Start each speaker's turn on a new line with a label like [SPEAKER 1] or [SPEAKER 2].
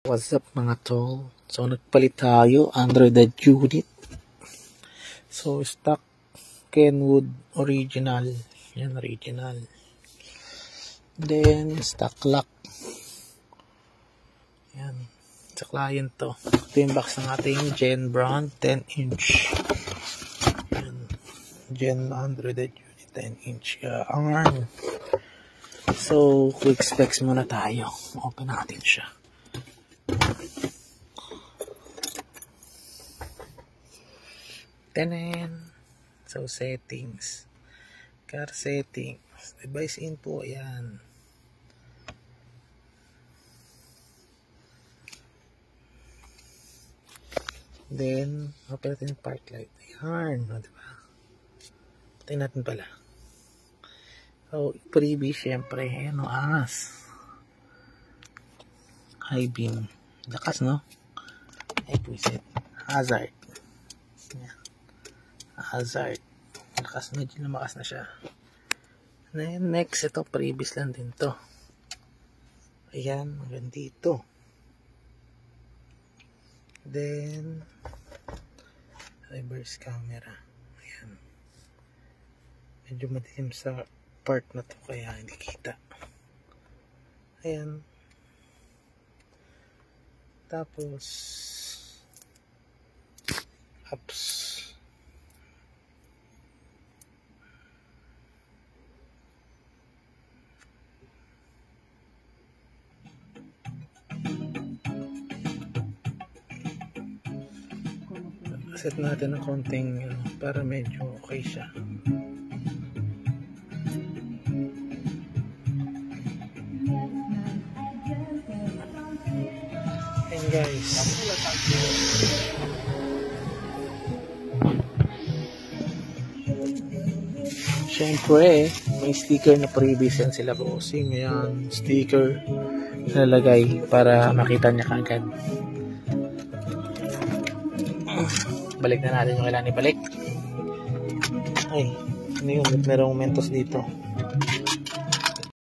[SPEAKER 1] What's up mga tol? So nagpalit tayo, Android unit. So stock Kenwood original. Yan original. Then stock lock. Yan. Sa client to. Ito yung box ng ating Gen brand 10-inch. Yan. Gen Android unit 10-inch. ARM. So quick specs muna tayo. Open natin siya. Tenen. So settings, car settings, device info, ayan. Then open natin yung park light, ayan, no, diba? Patayin natin pala. So freebie syempre, ayan o, angas. High beam, lakas no? Ay puset, hazard. Ayan. Hazard. Lakas, medyo lumakas na siya. Then next, ito previous lang din to. Ayan, hanggang dito. Then reverse camera. Ayan. Medyo madilim sa part na to kaya hindi kita. Ayan. Tapos apps. Set natin ng konting para medyo okay siya. And guys, syempre may sticker na previous yan sila bossing. Ayan, sticker nalagay para makita niya kagad. Balik na natin yung kailangan ibalik. Ay, ano yun? Merong Mentos dito.